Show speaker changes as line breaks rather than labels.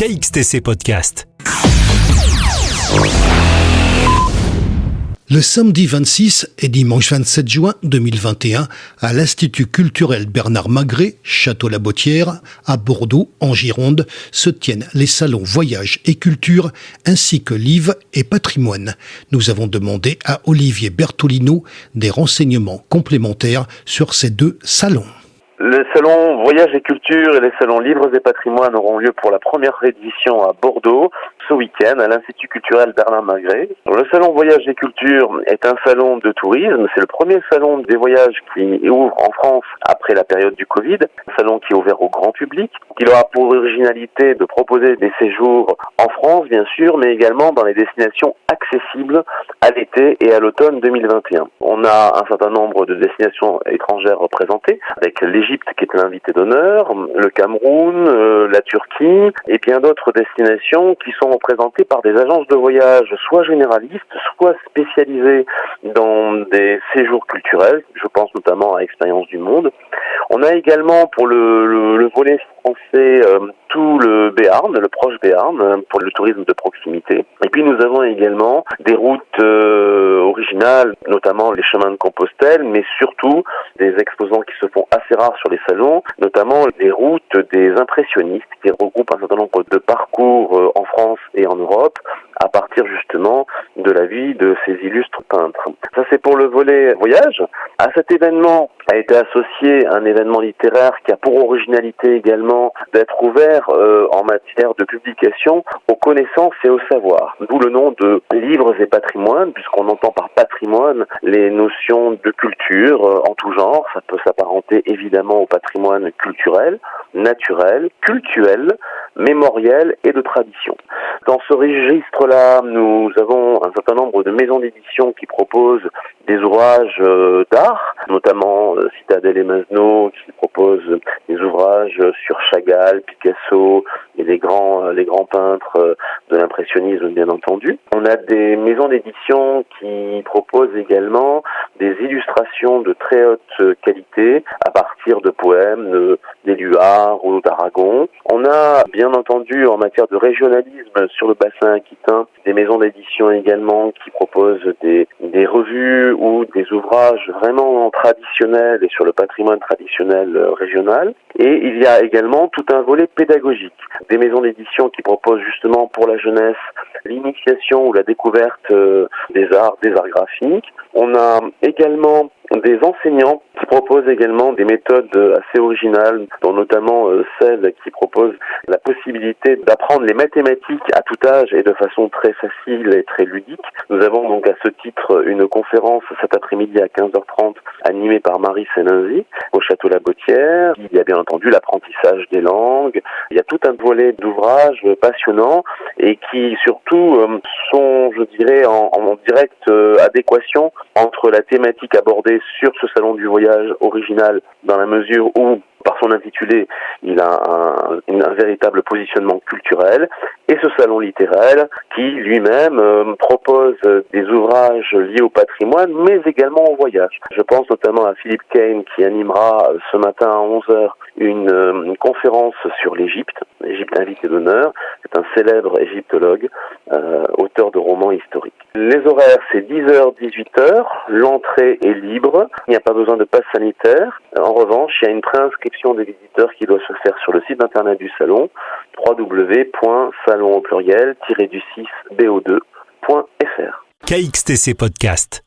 KXTC Podcast.
Le samedi 26 et dimanche 27 juin 2021, à l'Institut culturel Bernard Magret, Château-la-Bottière, à Bordeaux, en Gironde, se tiennent les salons Voyage et Culture, ainsi que Livres et Patrimoine. Nous avons demandé à Olivier Bertolino des renseignements complémentaires sur ces deux salons.
Les salons Voyage et Culture et les salons Livres et Patrimoine auront lieu pour la première édition à Bordeaux ce week-end à l'Institut culturel Bernard Magret. Le salon Voyage et Culture est un salon de tourisme. C'est le premier salon des voyages qui ouvre en France après la période du Covid. Un salon qui est ouvert au grand public, qui aura pour originalité de proposer des séjours en France, bien sûr, mais également dans les destinations accessibles à l'été et à l'automne 2021. On a un certain nombre de destinations étrangères représentées, avec l'Égypte qui est l'invité d'honneur, le Cameroun, la Turquie et bien d'autres destinations qui sont représentées par des agences de voyage soit généralistes, soit spécialisées dans des séjours culturels. Je pense notamment à Expérience du Monde. On a également pour le volet français tout le Béarn, le proche Béarn, pour le tourisme de proximité. Et puis nous avons également des routes originales, notamment les chemins de Compostelle, mais surtout des exposants qui se font assez rares sur les salons, notamment les routes des impressionnistes qui regroupent un certain nombre de parcours en France et en Europe à partir justement de la vie de ces illustres peintres. Ça c'est pour le volet voyage. À cet événement a été associé un événement littéraire qui a pour originalité également d'être ouvert en matière de publication aux connaissances et au savoir. D'où le nom de Livres et Patrimoine, puisqu'on entend par patrimoine les notions de culture en tout genre. Ça peut s'apparenter évidemment au patrimoine culturel, naturel, cultuel, mémoriel et de tradition. Dans ce registre-là, nous avons un certain nombre de maisons d'édition qui proposent des ouvrages d'art, notamment Citadel et Masno, qui proposent des ouvrages sur Chagall, Picasso et les grands peintres de l'impressionnisme, bien entendu. On a des maisons d'édition qui proposent également des illustrations de très haute qualité à partir de poèmes d'Éluard ou d'Aragon. On a bien entendu en matière de régionalisme sur le bassin aquitain des maisons d'édition également qui proposent des revues ou des ouvrages vraiment traditionnels et sur le patrimoine traditionnel régional. Et il y a également tout un volet pédagogique. Des maisons d'édition qui proposent justement pour la jeunesse l'initiation ou la découverte des arts graphiques. On a également des enseignants qui proposent également des méthodes assez originales, dont notamment celles qui proposent la possibilité d'apprendre les mathématiques à tout âge et de façon très facile et très ludique. Nous avons donc à ce titre une conférence cet après-midi à 15h30 animée par Marie Séninzi au Château-la-Bottière. Il y a bien entendu l'apprentissage des langues. Il y a tout un volet d'ouvrages passionnants et qui surtout sont, je dirais, en directe adéquation entre la thématique abordée sur ce salon du voyage original dans la mesure où, par son intitulé, il a un véritable positionnement culturel, et ce salon littéraire qui lui-même propose des ouvrages liés au patrimoine, mais également au voyage. Je pense notamment à Philippe Kane qui animera ce matin à 11h une conférence sur l'Égypte invité d'honneur. C'est un célèbre égyptologue, auteur de romans historiques. Les horaires, c'est 10h, 18h. L'entrée est libre. Il n'y a pas besoin de passe sanitaire. En revanche, il y a une préinscription des visiteurs qui doit se faire sur le site internet du salon, www.salon au pluriel-6bo2.fr.
KXTC Podcast.